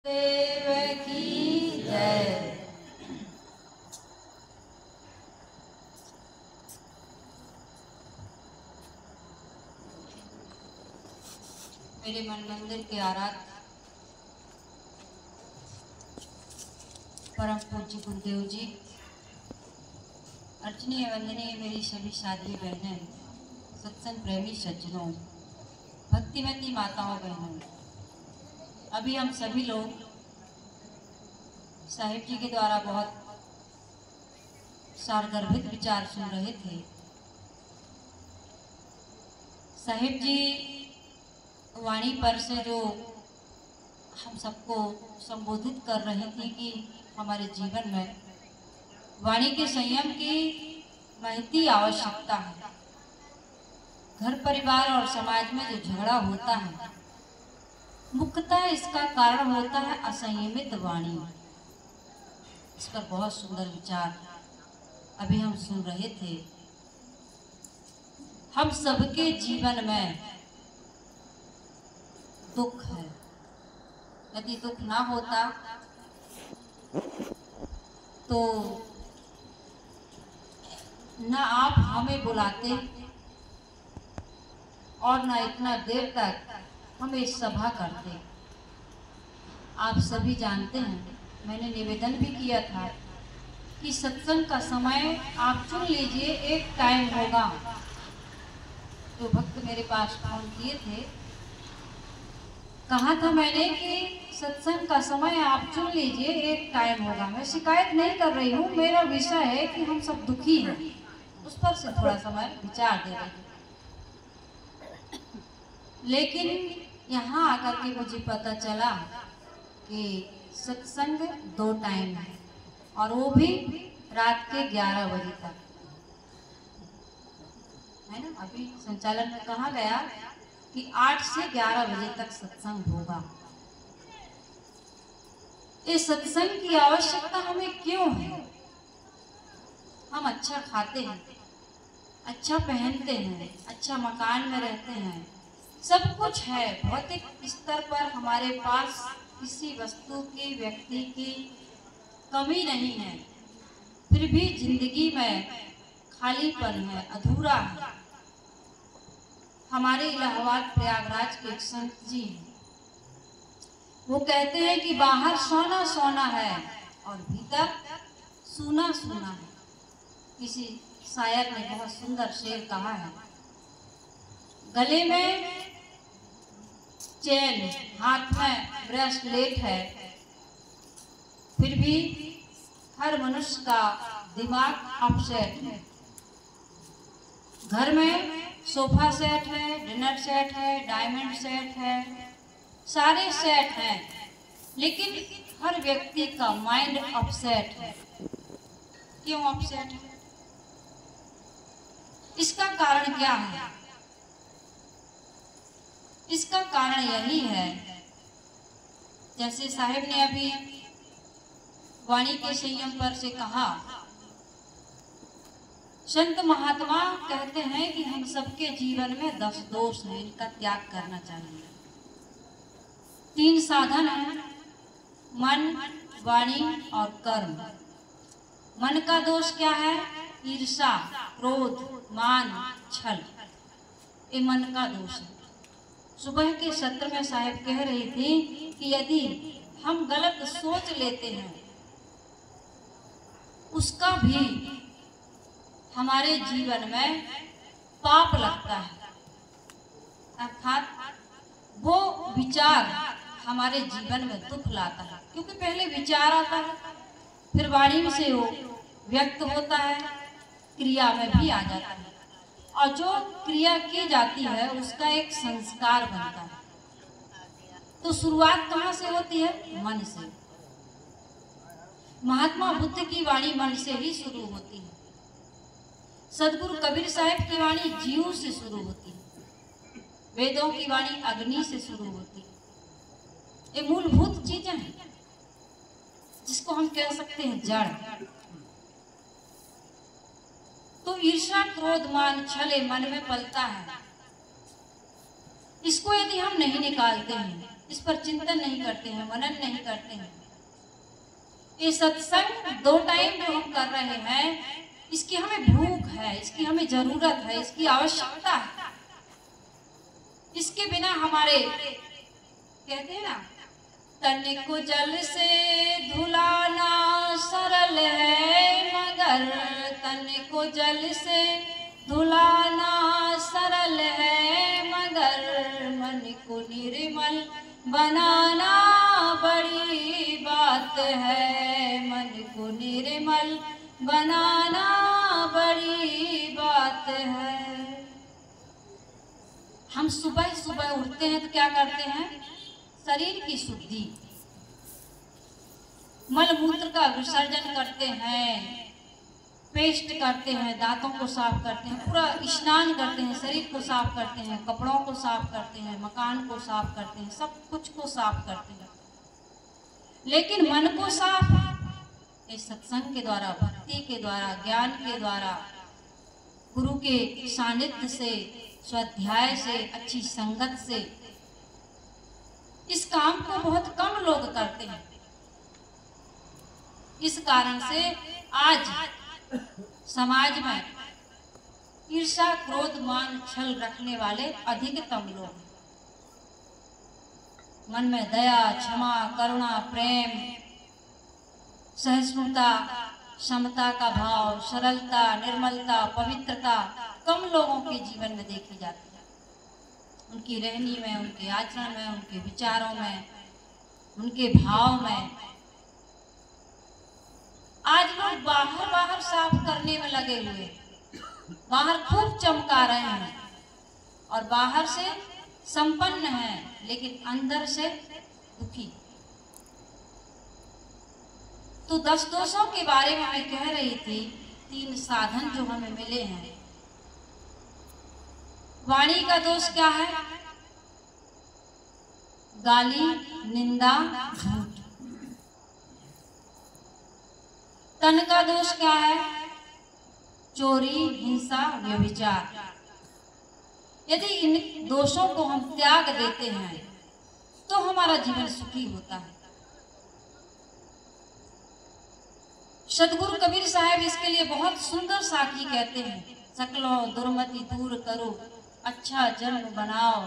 देव की जय। मेरे मन मंदिर के आराध्य परम पूज्य गुरुदेव जी, अर्चनीय वंदनीय मेरी सभी साध्वी बहनें, सत्संग प्रेमी सज्जनों, भक्तिमती माताओं बहनों, अभी हम सभी लोग साहिब जी के द्वारा बहुत सारगर्भित विचार सुन रहे थे। साहिब जी वाणी पर से जो हम सबको संबोधित कर रही थी कि हमारे जीवन में वाणी के संयम की महती आवश्यकता है। घर परिवार और समाज में जो झगड़ा होता है, मुख्यतः इसका कारण होता है असंयमित वाणी। इस पर बहुत सुंदर विचार अभी हम सुन रहे थे। हम सबके जीवन में दुख है। यदि दुख ना होता तो न आप हमें बुलाते और न इतना देर तक हम इस सभा करते। आप सभी जानते हैं, मैंने निवेदन भी किया था कि सत्संग का समय आप चुन लीजिए, एक टाइम होगा। जो भक्त मेरे पास फोन किए थे, कहा था मैंने कि सत्संग का समय आप चुन लीजिए, एक टाइम होगा। मैं शिकायत नहीं कर रही हूँ, मेरा विषय है कि हम सब दुखी हैं, उस पर से थोड़ा समय विचार दे रही हूँ। लेकिन यहाँ आकर के मुझे पता चला कि सत्संग 2 टाइम है और वो भी रात के 11 बजे तक है ना। अभी संचालन में कहा गया कि 8 से 11 बजे तक सत्संग होगा। इस सत्संग की आवश्यकता हमें क्यों है? हम अच्छा खाते हैं, अच्छा पहनते हैं, अच्छा मकान में रहते हैं, सब कुछ है। भौतिक स्तर पर हमारे पास किसी वस्तु की, व्यक्ति की कमी नहीं है, फिर भी जिंदगी में खालीपन है, अधूरा है। हमारे इलाहाबाद प्रयागराज के एक संत जी हैं, वो कहते हैं कि बाहर सोना सोना है और भीतर सूना सूना है। किसी शायर ने बहुत सुंदर शेर कहा है, गले में चेन, हाथ में ब्रेसलेट है, फिर भी हर मनुष्य का दिमाग अपसेट है। घर में सोफा सेट है, डिनर सेट है, डायमंड सेट है, सारे सेट हैं, लेकिन हर व्यक्ति का माइंड अपसेट है। क्यों अपसेट है? इसका कारण क्या है? इसका कारण यही है, जैसे साहिब ने अभी वाणी के संयम पर से कहा, संत महात्मा कहते हैं कि हम सबके जीवन में 10 दोष हैं, इनका त्याग करना चाहिए। 3 साधन हैं, मन, वाणी और कर्म। मन का दोष क्या है? ईर्ष्या, क्रोध, मान, छल, ये मन का दोष है। सुबह के सत्र में साहिब कह रही थी कि यदि हम गलत सोच लेते हैं, उसका भी हमारे जीवन में पाप लगता है, अर्थात वो विचार हमारे जीवन में दुख लाता है। क्योंकि पहले विचार आता है, फिर वाणी से वो व्यक्त होता है, क्रिया में भी आ जाता है, और जो क्रिया की जाती है उसका एक संस्कार बनता है। तो शुरुआत कहाँ से होती है? मन से। महात्मा बुद्ध की वाणी मन से ही शुरू होती है। सदगुरु कबीर साहब की वाणी जीव से शुरू होती है। वेदों की वाणी अग्नि से शुरू होती है। ये मूलभूत चीजें हैं, जिसको हम कह सकते हैं जड़। तो ईर्ष्या, क्रोध, मान, छल मन में पलता है। इसको यदि हम नहीं निकालते हैं, इस पर चिंतन नहीं करते हैं, मनन नहीं करते हैं। ये सत्संग 2 टाइम जो हम कर रहे हैं, इसकी हमें भूख है, इसकी हमें जरूरत है, इसकी आवश्यकता है। इसके बिना हमारे कहते हैं ना, तन को जल से धुलाना सरल है, मगर तन को जल से धुलाना सरल है, मगर मन को निर्मल बनाना बड़ी बात है। मन को निर्मल बनाना बड़ी बात है। हम सुबह सुबह उठते हैं तो क्या करते हैं? शरीर की शुद्धि, मल मूत्र का विसर्जन करते हैं, पेस्ट करते हैं, दांतों को साफ करते हैं, पूरा स्नान करते हैं, शरीर को साफ करते हैं, कपड़ों को साफ करते हैं, मकान को साफ करते हैं, सब कुछ को साफ करते हैं। लेकिन मन को साफ इस सत्संग के द्वारा, भक्ति के द्वारा, ज्ञान के द्वारा, गुरु के सानिध्य से, स्वाध्याय से, अच्छी संगत से, इस काम को बहुत कम लोग करते हैं। इस कारण से आज समाज में ईर्ष्या, क्रोध, मान, छल रखने वाले अधिकतम लोग। मन में दया, क्षमा, करुणा, प्रेम, सहिष्णुता, समता का भाव, सरलता, निर्मलता, पवित्रता कम लोगों के जीवन में देखी जाती है। उनकी रहनी में, उनके आचरण में, उनके विचारों में, उनके भाव में। आज लोग बाहर साफ करने में लगे हुए, बाहर खूब चमका रहे हैं और बाहर से संपन्न हैं, लेकिन अंदर से दुखी। तो 10 दोषों के बारे में मैं कह रही थी, 3 साधन जो हमें मिले हैं। वाणी का दोष क्या है? गाली, निंदा, झूठ। तन का दोष क्या है? चोरी, हिंसा, व्यभिचार। यदि इन दोषों को हम त्याग देते हैं तो हमारा जीवन सुखी होता है। सदगुरु कबीर साहब इसके लिए बहुत सुंदर साखी कहते हैं। सकलों दुर्मति दूर करो, अच्छा जन्म बनाओ,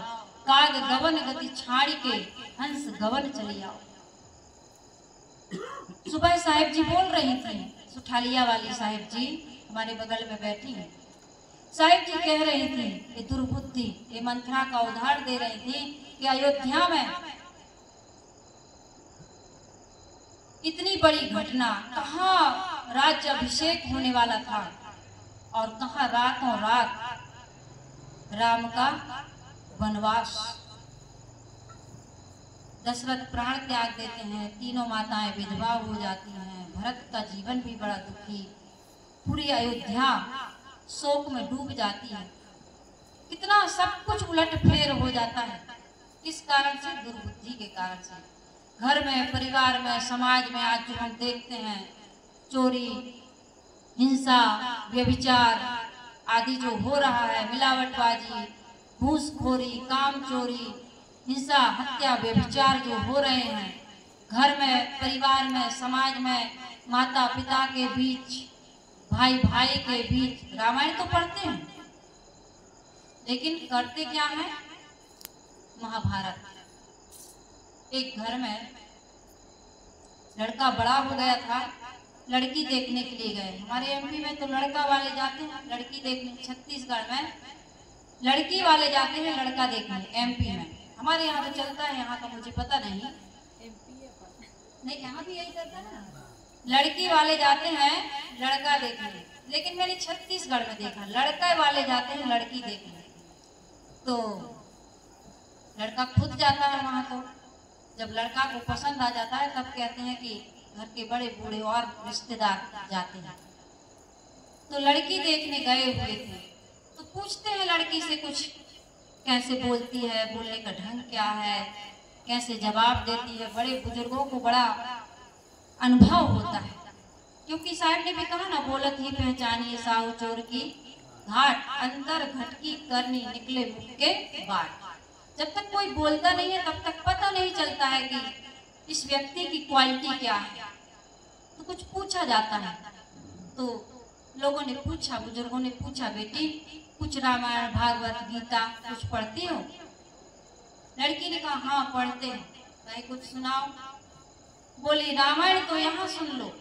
काग गवन गति छाड़ के हंस गवन चली आओ। सुबह साहिब जी बोल रही थी, सुठालिया वाली साहिब जी हमारे बगल में बैठी हैं। साहिब जी कह रही थी कि दुर्बुद्धि, ये मंत्रा का उदाहरण दे रही थी कि अयोध्या में इतनी बड़ी घटना, कहाँ राज्य अभिषेक होने वाला था और कहाँ रातों रात राम का वनवास। दशरथ प्राण त्याग देते हैं, तीनों माताएं विधवा हो जाती हैं, भरत का जीवन भी बड़ा दुखी, पूरी अयोध्या शोक में डूब जाती है। कितना सब कुछ उलट फेर हो जाता है। किस कारण से? दुर्बुद्धि के कारण से। घर में, परिवार में, समाज में आज जो हम देखते हैं, चोरी, हिंसा, व्यभिचार आदि जो हो रहा है, मिलावटबाजी, घूसखोरी, काम चोरी, हिंसा, हत्या, व्यभिचार जो हो रहे हैं, घर में, परिवार में, समाज में, माता पिता के बीच, भाई भाई के बीच। रामायण तो पढ़ते हैं लेकिन करते क्या है? महाभारत। एक घर में लड़का बड़ा हो गया था, लड़की देखने के लिए गए। हमारे एमपी में तो लड़का वाले जाते हैं लड़की देखने, छत्तीसगढ़ में लड़की वाले जाते हैं लड़का देखने। एमपी में, हमारे यहाँ तो चलता है, यहाँ का मुझे पता नहीं, नहीं यहाँ भी यही करता है ना, लड़की वाले जाते हैं लड़का देखने। लेकिन मैंने छत्तीसगढ़ में देखा लड़का वाले जाते हैं लड़की देखने। तो लड़का खुद जाता है वहां। तो जब लड़का को पसंद आ जाता है तब कहते हैं कि घर के बड़े बूढ़े और रिश्तेदार जाते हैं। तो लड़की देखने गए हुए थे तो पूछते हैं लड़की से कुछ, कैसे बोलती है, बोलने का ढंग क्या है, कैसे जवाब देती है। बड़े बुजुर्गों को बड़ा अनुभव होता है, क्योंकि साहब ने भी कहा ना, बोलत ही पहचानिए साहू चोर की घाट, अंतर घटकी करनी निकले मुख के बाट। जब तक कोई बोलता नहीं है तब तक पता नहीं चलता है कि इस व्यक्ति की क्वालिटी क्या है। तो कुछ पूछा जाता है, तो लोगों ने पूछा, बुजुर्गों ने पूछा, बेटी कुछ रामायण भागवत गीता कुछ पढ़ती हो? लड़की ने कहा हाँ पढ़ते हैं। भाई कुछ सुनाओ। बोली रामायण तो यहाँ सुन लो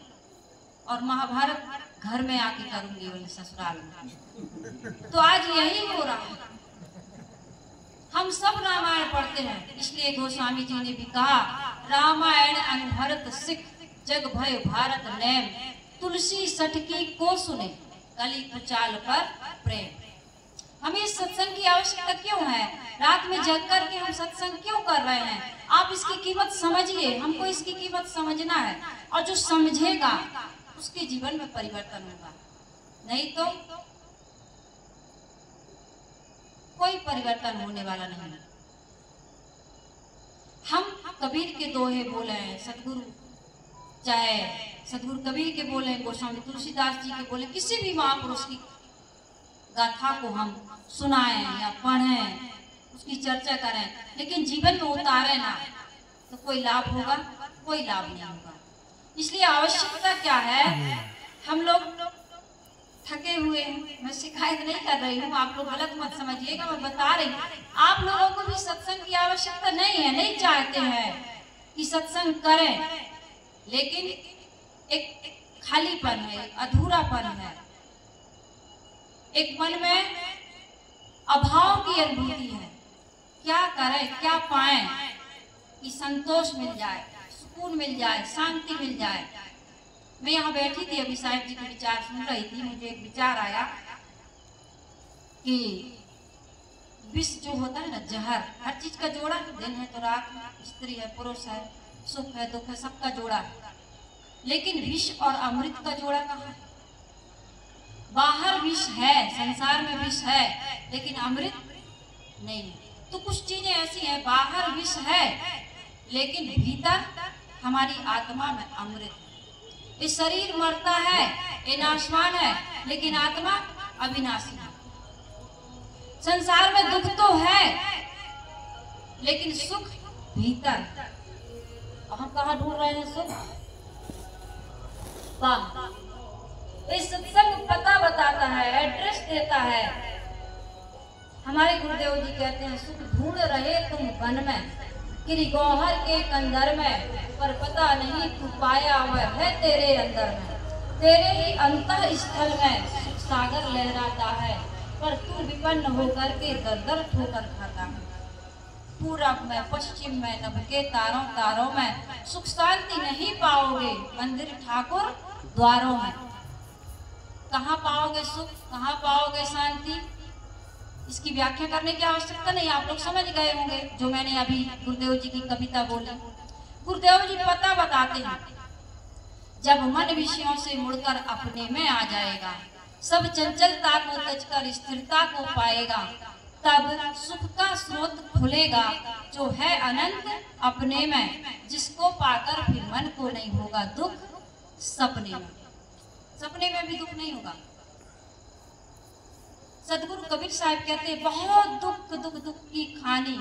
और महाभारत घर में आके करूंगी वही ससुराल में। तो आज यही हो रहा है, हम सब रामायण पढ़ते हैं। इसलिए गोस्वामी जी ने भी कहा रामायण अनभरत सिख जग भय भारत नैम, तुलसी सटकी को सुने कली कुचाल पर प्रेम। हमें इस सत्संग की आवश्यकता क्यों है? रात में जग कर के हम सत्संग क्यों कर रहे हैं? आप इसकी कीमत समझिए, हमको इसकी कीमत समझना है। और जो समझेगा उसके जीवन में परिवर्तन होगा, नहीं तो कोई परिवर्तन होने वाला नहीं। हम कबीर के दोहे बोले हैं, सदगुरु चाहे सदगुरु कबीर के बोले, गोस्वामी तुलसीदास जी के बोले, किसी भी महापुरुष की गाथा को हम सुनाएं या पढ़ें, उसकी चर्चा करें, लेकिन जीवन में उतारे ना, तो कोई लाभ होगा? कोई लाभ नहीं होगा। इसलिए आवश्यकता क्या है? हम लोग थके हुए हैं। मैं शिकायत नहीं कर रही हूँ, आप लोग गलत मत समझिएगा, मैं बता रही हूँ आप लोगों को भी सत्संग की आवश्यकता नहीं है, नहीं चाहते हैं कि सत्संग करें, लेकिन एक खालीपन है, अधूरापन है, एक मन में अभाव की अनुभूति है। क्या करें, क्या पाएं कि संतोष मिल जाए, सुकून मिल जाए, शांति मिल जाए। मैं यहाँ बैठी थी, अभी साहिब जी के विचार सुन रही थी, मुझे एक विचार आया कि विष जो होता है ना, जहर, हर चीज का जोड़ा, दिन है तो रात, स्त्री है पुरुष है, सुख है दुख है, सबका जोड़ा है, लेकिन विष और अमृत का जोड़ा कहाँ है? बाहर विष है, संसार में विष है, लेकिन अमृत नहीं है। तो कुछ चीजें ऐसी हैं, बाहर विष है लेकिन भीतर हमारी आत्मा में अमृत है। ये शरीर मरता है, ये नाशवान है, लेकिन आत्मा अविनाशी है। संसार में दुख तो है लेकिन सुख भीतर। हम कहाँ ढूंढ रहे हैं सुख? इस सत्संग पता बताता है, एड्रेस देता है। हमारे गुरुदेव जी कहते हैं सुख ढूंढ रहे तुम वन में, गिरी गौहर के कंदर में, पर पता नहीं तू पाया वह है तेरे अंदर में। तेरे ही अंतः स्थल में सुख सागर लहराता है, पर तू विपन्न होकर के दर दर ठोकर खाता है। पूरब में पश्चिम में नभ के तारों तारों में सुख शांति नहीं पाओगे, मंदिर ठाकुर द्वारों में। कहाँ पाओगे सुख, कहाँ पाओगे शांति? इसकी व्याख्या करने की आवश्यकता नहीं, आप लोग समझ गए होंगे जो मैंने अभी गुरुदेव जी की कविता बोली। गुरुदेव जी पता बताते हैं, जब मन विषयों से मुड़कर अपने में आ जाएगा, सब चंचलता को तजकर स्थिरता को पाएगा, तब सुख का स्रोत खुलेगा जो है अनंत अपने में, जिसको पाकर फिर मन को नहीं होगा दुख सपने में। सपने में भी दुख नहीं होगा। सदगुरु कबीर साहब कहते हैं बहुत दुख दुख दुख की खानी,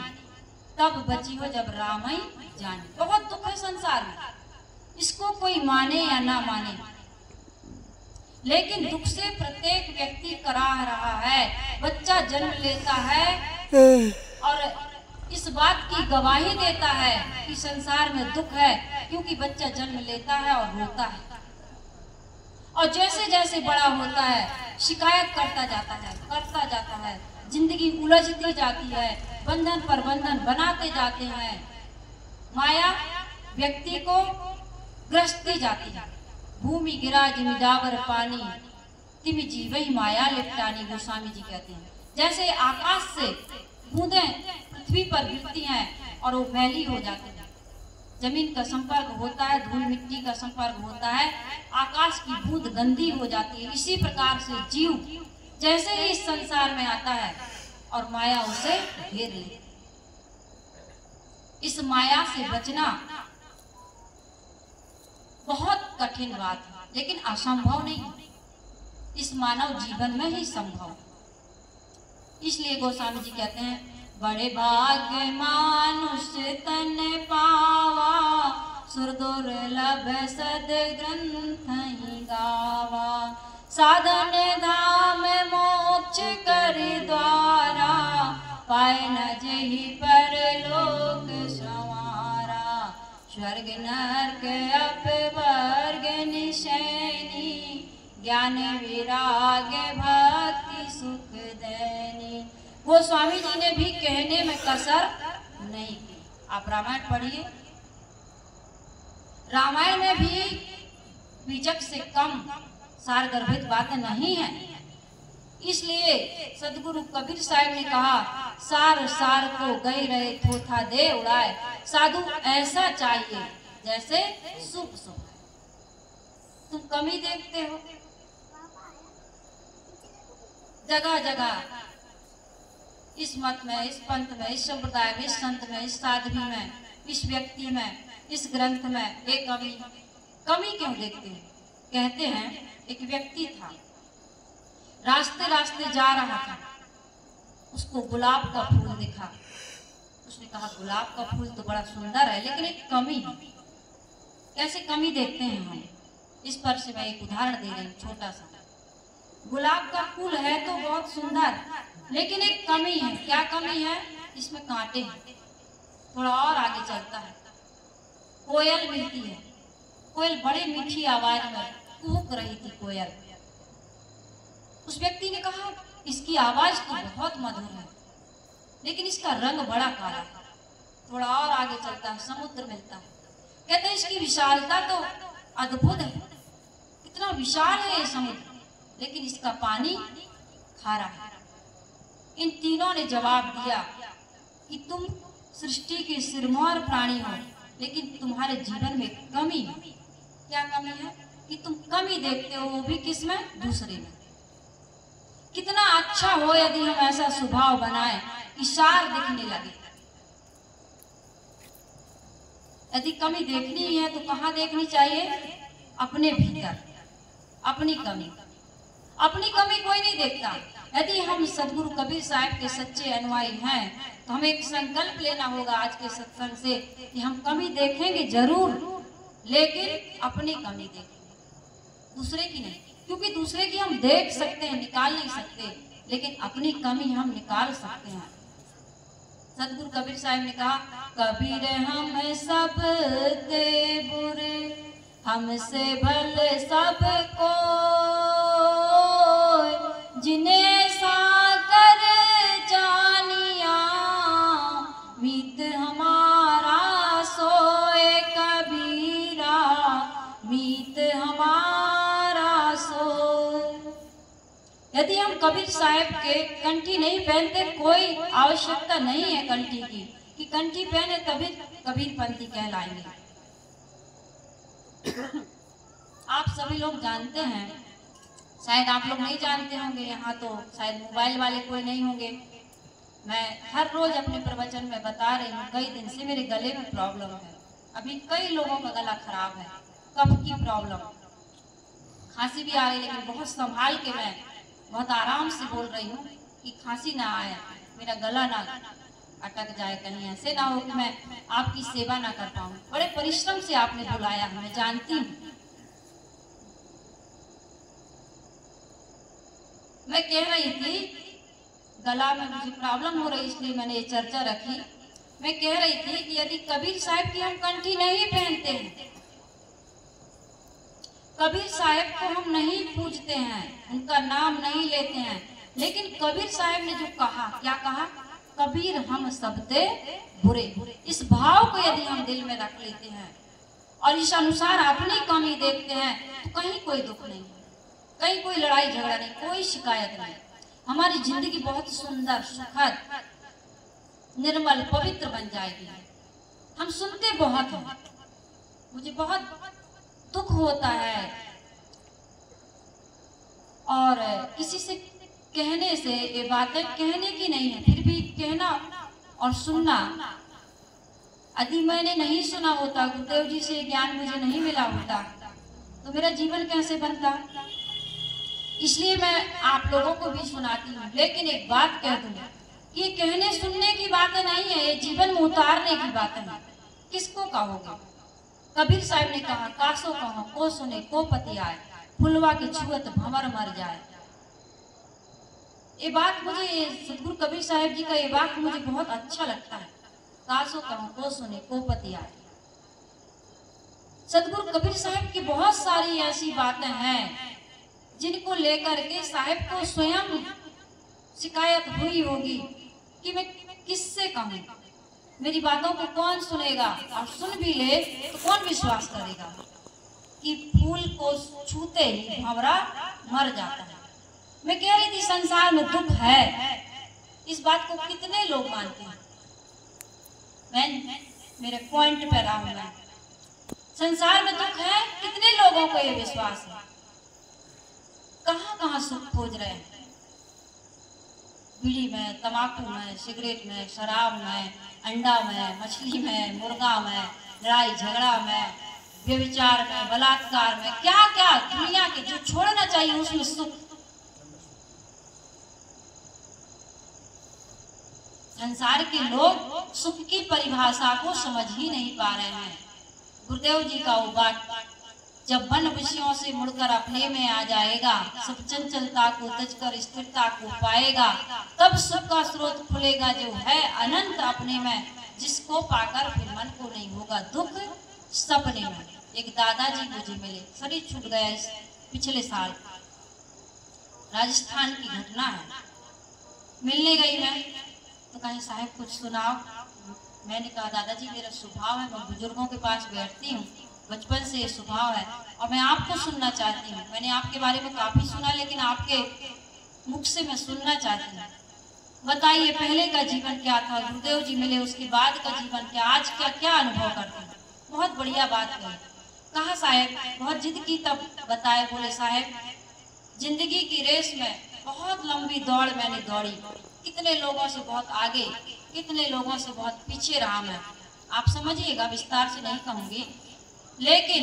तब बची हो जब रामई जानी। बहुत दुख है संसार में, इसको कोई माने या ना माने, लेकिन दुख से प्रत्येक व्यक्ति कराह रहा है। बच्चा जन्म लेता है और इस बात की गवाही देता है कि संसार में दुख है, क्योंकि बच्चा जन्म लेता है और रोता है, और जैसे जैसे बड़ा होता है शिकायत करता जाता है, जिंदगी उलझती जाती है, बंधन पर बंधन बनाते जाते हैं, माया व्यक्ति को ग्रसती जाती है। भूमि गिरा जिमिदावर पानी, तिम जीवही माया लिपटानी। गोस्वामी जी कहते हैं जैसे आकाश से बूंदें पृथ्वी पर गिरती हैं और वो मैली हो जाती है, जमीन का संपर्क होता है, धूल मिट्टी का संपर्क होता है, आकाश की बूंद गंदी हो जाती है। इसी प्रकार से जीव जैसे ही इस संसार में आता है और माया उसे घेर ले, इस माया से बचना बहुत कठिन बात है, लेकिन असंभव नहीं, इस मानव जीवन में ही संभव। इसलिए गोस्वामी जी कहते हैं बड़े भाग्य मानुष तन पावा, सुर दुर्लभ सद ग्रंथ ही गावा। साधन धाम मोक्ष कर द्वारा, पाए न जेहि परलोक संवारा। स्वर्ग नरक अपवर्ग निशैनी, ज्ञान विराग भक्ति सुख दैनी। वो स्वामी जी ने भी कहने में कसर नहीं की। आप रामायण पढ़िए, रामायण में भी बीजक से कम सार गर्भित बातें नहीं है। इसलिए सदगुरु कबीर साहब ने कहा, सार सार को गई रहे थोथा दे उड़ाए। साधु ऐसा चाहिए जैसे शुभ शुभ। तुम कमी देखते हो जगह जगह, इस मत में, इस पंथ में, इस संप्रदाय में, इस संत में, इस साध्वी में, इस व्यक्ति में, इस ग्रंथ में एक कमी क्यों देखते हैं? कहते हैं एक व्यक्ति था, रास्ते रास्ते जा रहा था, उसको गुलाब का फूल दिखा। उसने कहा गुलाब का फूल तो बड़ा सुंदर है, लेकिन एक कमी है। कैसे कमी देखते हैं हम? इस पर से मैं एक उदाहरण दे रही हूँ छोटा सा। गुलाब का फूल है तो बहुत सुंदर, लेकिन एक कमी है। क्या कमी है? इसमें कांटे हैं। थोड़ा और आगे चलता है, कोयल मिलती है। कोयल बड़ी मीठी आवाज में कूक रही थी कोयल। उस व्यक्ति ने कहा इसकी आवाज तो बहुत मधुर है, लेकिन इसका रंग बड़ा काला है। थोड़ा और आगे चलता है, समुद्र मिलता है। कहते हैं इसकी विशालता तो अद्भुत है, कितना विशाल है ये समुद्र, लेकिन इसका पानी खारा है। इन तीनों ने जवाब दिया कि तुम सृष्टि के सिरमौर प्राणी हो, लेकिन तुम्हारे जीवन में कमी है। क्या कमी है? कि तुम कमी देखते हो, वो भी किसमें? दूसरे में। कितना अच्छा हो यदि हम ऐसा स्वभाव बनाएं कि सार दिखने लगे। यदि कमी देखनी है तो कहाँ देखनी चाहिए? अपने भीतर। अपनी कमी, अपनी कमी कोई नहीं देखता। यदि हम सदगुरु कबीर साहब के सच्चे अनुयायी हैं तो हमें एक संकल्प लेना होगा आज के सत्संग से कि हम कमी देखेंगे जरूर, लेकिन अपनी कमी देखेंगे, दूसरे की नहीं। क्योंकि दूसरे की हम देख सकते हैं, निकाल नहीं सकते, लेकिन अपनी कमी हम निकाल सकते हैं। सदगुरु कबीर साहब ने कहा, कबीर हम सब ते बुरे, हमसे भले सबको, जिन्हें साकर जानिया, मीत हमारा सोए कबीरा, मीत हमारा सोए। यदि हम कबीर साहब के कंठी नहीं पहनते, कोई आवश्यकता नहीं है कंठी की कि कंठी पहने तभी कबीरपंथी कहलाएंगे। आप सभी लोग जानते हैं, शायद आप लोग नहीं जानते होंगे, यहाँ तो शायद मोबाइल वाले कोई नहीं होंगे। मैं हर रोज अपने प्रवचन में बता रही हूँ, कई दिन से मेरे गले में प्रॉब्लम है। अभी कई लोगों का गला खराब है, कफ की प्रॉब्लम, खांसी भी आ रही, लेकिन बहुत संभाल के मैं बहुत आराम से बोल रही हूँ कि खांसी ना आए, मेरा गला ना अटक जाए, कहीं ऐसे ना हो कि मैं आपकी सेवा ना कर पाऊँ। बड़े परिश्रम से आपने बुलाया, मैं जानती हूँ। मैं कह रही थी गला में मुझे प्रॉब्लम हो रही, इसलिए मैंने ये चर्चा रखी। मैं कह रही थी कि यदि कबीर साहब की हम कंठी नहीं पहनते हैं, कबीर साहब को हम नहीं पूजते हैं, उनका नाम नहीं लेते हैं, लेकिन कबीर साहब ने जो कहा, क्या कहा? कबीर हम सबते बुरे। इस भाव को यदि हम दिल में रख लेते हैं और इस अनुसार अपनी कमी देखते हैं तो कहीं कोई दुख नहीं, कहीं कोई लड़ाई झगड़ा नहीं, कोई शिकायत नहीं। हमारी जिंदगी बहुत सुंदर, सुखद, निर्मल, पवित्र बन जाएगी। हम सुनते बहुत हैं, मुझे बहुत दुख होता है और किसी से कहने से, ये बातें कहने की नहीं है, फिर भी कहना और सुनना। यदि मैंने नहीं सुना होता, गुरुदेव जी से ज्ञान मुझे नहीं मिला होता, तो मेरा जीवन कैसे बनता? इसलिए मैं आप लोगों को भी सुनाती हूँ। लेकिन एक बात कह दूँ, ये कहने सुनने की बातें नहीं है, ये जीवन में उतारने की बातें हैं। किसको कहोगे? कबीर साहब ने कहा, कासो कहो को सुने को पति आए, फुलवा के छुअत भंवर मर जाए। ये बात मुझे, सतगुरु कबीर साहब जी का ये बात मुझे बहुत अच्छा लगता है। कासो कहो को सुने को पति आए। सतगुरु कबीर साहब की बहुत सारी ऐसी बातें हैं जिनको लेकर के साहब को स्वयं शिकायत हुई होगी कि मैं किससे कहूं, मेरी बातों को कौन सुनेगा, और सुन भी ले तो कौन विश्वास करेगा कि फूल को छूते ही भंवरा मर जाता है। मैं कह रही थी संसार में दुख है, इस बात को कितने लोग मानते हैं? मैं मेरे पॉइंट पे रहूंगा। संसार में दुख है, कितने लोगों को ये विश्वास है? कहां कहां सुख खोज रहे हैं? बीड़ी में, तंबाकू में, सिगरेट में, शराब में, अंडा में, मछली में, मुर्गा में, लड़ाई झगड़ा में, व्यभिचार में, बलात्कार में, क्या क्या दुनिया के जो छोड़ना चाहिए उसमें सुख। संसार के लोग सुख की परिभाषा को समझ ही नहीं पा रहे हैं। गुरुदेव जी का वो बात, जब वन विषयों से मुड़कर अपने में आ जाएगा, सब चंचलता को तजकर स्थिरता को पाएगा, तब सुख का स्रोत खुलेगा जो है अनंत अपने में, जिसको पाकर फिर मन को नहीं होगा दुख सपने में। एक दादाजी मुझे मिले, शरीर छूट गया इस पिछले साल, राजस्थान की घटना है। मिलने गई मैं तो कहीं साहब कुछ सुनाओ। मैंने कहा दादाजी मेरा स्वभाव है, मैं बुजुर्गों के पास बैठती हूँ, बचपन से ये स्वभाव है और मैं आपको सुनना चाहती हूँ। मैंने आपके बारे में काफी सुना, लेकिन आपके मुख से मैं सुनना चाहती हूँ। बताइए पहले का जीवन क्या था, गुरुदेव जी मिले उसके बाद का जीवन क्या, आज का क्या अनुभव करते हैं? बहुत बढ़िया बात कही। कहा साहब बहुत जिद की, तब बताए, बोले साहब जिंदगी की रेस में बहुत लंबी दौड़ मैंने दौड़ी, कितने लोगों से बहुत आगे, कितने लोगों से बहुत पीछे रहा मैं। आप समझिएगा, विस्तार से नहीं कहूंगी, लेकिन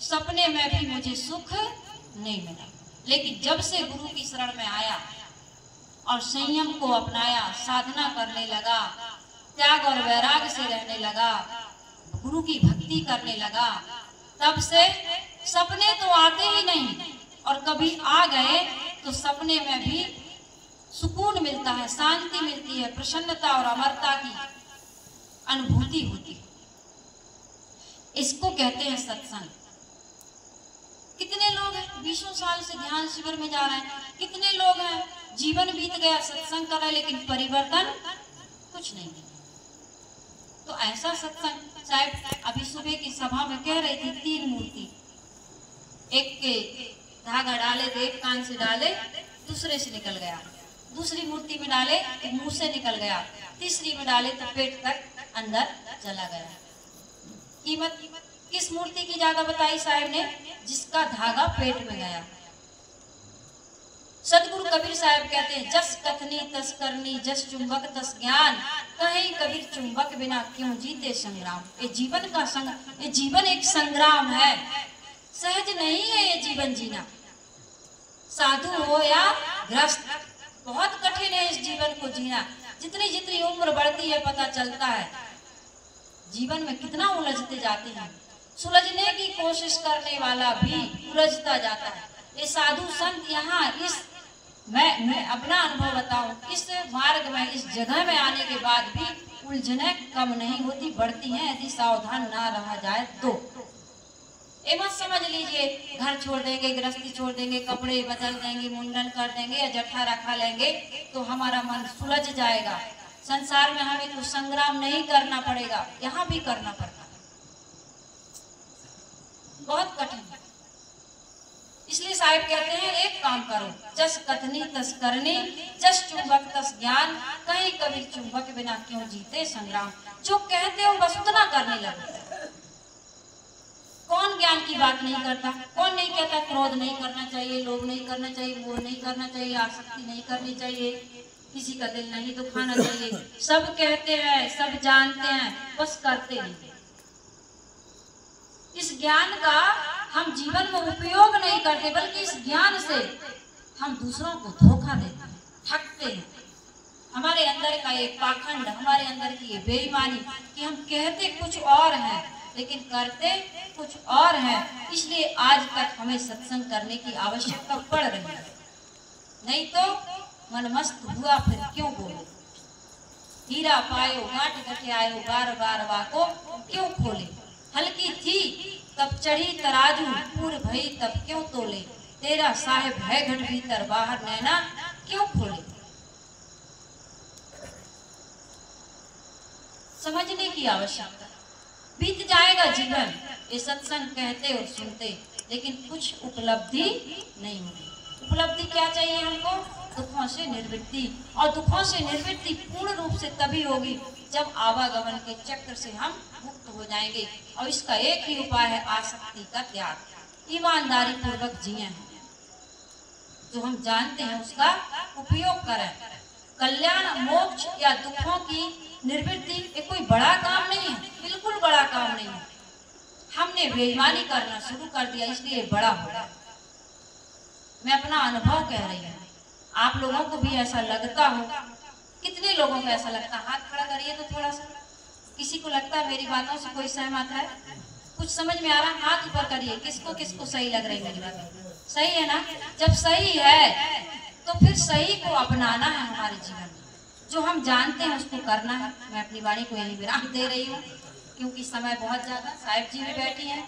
सपने में भी मुझे सुख नहीं मिला। लेकिन जब से गुरु की शरण में आया और संयम को अपनाया, साधना करने लगा, त्याग और वैराग से रहने लगा, गुरु की भक्ति करने लगा, तब से सपने तो आते ही नहीं, और कभी आ गए तो सपने में भी सुकून मिलता है, शांति मिलती है, प्रसन्नता और अमरता की अनुभूति होती है। इसको कहते हैं सत्संग। कितने लोग हैं 20 साल से ध्यान शिविर में जा रहे हैं, कितने लोग हैं जीवन बीत गया सत्संग कर रहे, लेकिन परिवर्तन कुछ नहीं है। तो ऐसा सत्संग, साहब अभी सुबह की सभा में कह रही थी, 3 मूर्ति, एक के धागा डाले तो एक कान से डाले, दूसरे से निकल गया, दूसरी मूर्ति में डाले तो मुंह से निकल गया, तीसरी में डाले तो पेट तक अंदर चला गया। कीमत किस मूर्ति की ज्यादा बताई साहब ने? जिसका धागा पेट में गया। सतगुरु कबीर साहब कहते हैं, जस कथनी तस करनी, जस चुंबक तस ज्ञान, कहीं कबीर चुंबक बिना क्यों जीते संग्राम। ये जीवन का ये जीवन एक संग्राम है, सहज नहीं है ये जीवन जीना। साधु हो या ग्रस्त, बहुत कठिन है इस जीवन को जीना। जितनी जितनी उम्र बढ़ती है पता चलता है जीवन में कितना उलझते जाते हैं। सुलझने की कोशिश करने वाला भी उलझता जाता है। ये साधु संत यहाँ इस मैं अपना अनुभव बताऊं, इस मार्ग में, इस जगह में आने के बाद भी उलझने कम नहीं होती, बढ़ती हैं यदि सावधान ना रहा जाए तो। ये मत समझ लीजिए घर छोड़ देंगे, गृहस्थी छोड़ देंगे, कपड़े बदल देंगे, मुंडन कर देंगे या जट्ठा रखा लेंगे तो हमारा मन सुलझ जाएगा। संसार में हमें कुछ संग्राम नहीं करना पड़ेगा, यहाँ भी करना पड़ता है, बहुत कठिन है। इसलिए साहिब कहते हैं एक काम करो, जस कथनी तस करनी, जस चुंबक तस ज्ञान, कहीं कभी चुंबक बिना क्यों जीते संग्राम। जो कहते हो बस उतना करने लगे। कौन ज्ञान की बात नहीं करता? कौन नहीं कहता क्रोध नहीं करना चाहिए, लोभ नहीं करना चाहिए, मोह नहीं करना चाहिए, आसक्ति नहीं करनी चाहिए, किसी का दिल नहीं दुखाना चाहिए। सब कहते हैं, सब जानते हैं, बस करते नहीं। इस ज्ञान का हम जीवन में उपयोग नहीं करते, बल्कि इस ज्ञान से हम दूसरों को धोखा देते हैं, ठगते हैं। हमारे अंदर का ये पाखंड, हमारे अंदर की ये बेईमानी कि हम कहते कुछ और हैं लेकिन करते कुछ और हैं, इसलिए आज तक हमें सत्संग करने की आवश्यकता पड़ रही है। नहीं तो मन मस्त हुआ फिर क्यों बोलो, हीरा पायो गांठ गठे आयो, बार बार वाको क्यों खोले, हल्की थी तब चढ़ी तराजू, पूर भई तब क्यों तोले, तेरा साहेब है घट भीतर बाहर नैना क्यों खोले। समझने की आवश्यकता। बीत जाएगा जीवन ये सत्संग कहते और सुनते, लेकिन कुछ उपलब्धि नहीं होगी। उपलब्धि क्या चाहिए हमको? दुखों से निवृत्ति, और दुखों से निवृत्ति पूर्ण रूप से तभी होगी जब आवागमन के चक्र से हम मुक्त हो जाएंगे। और इसका एक ही उपाय है आसक्ति का त्याग। ईमानदारी पूर्वक जिए, जो हम जानते हैं उसका उपयोग करें। कल्याण, मोक्ष या दुखों की निवृत्ति ये कोई बड़ा काम नहीं है, बिल्कुल बड़ा काम नहीं है। हमने बेईमानी करना शुरू कर दिया इसलिए बड़ा हो गया। मैं अपना अनुभव कह रही हूँ, आप लोगों को भी ऐसा लगता हो? कितने लोगों को ऐसा लगता है? हाथ खड़ा करिए तो थोड़ा सा। किसी को लगता है मेरी बातों से कोई सहमत है? कुछ समझ में आ रहा? हाथ ऊपर करिए। किसको किसको सही लग रही मेरी बात? सही है ना? जब सही है तो फिर सही को अपनाना है हमारे जीवन में, जो हम जानते हैं उसको करना है। मैं अपनी वाणी को यही विराम दे रही हूँ क्योंकि समय बहुत ज्यादा, साहिब जी भी बैठी हैं।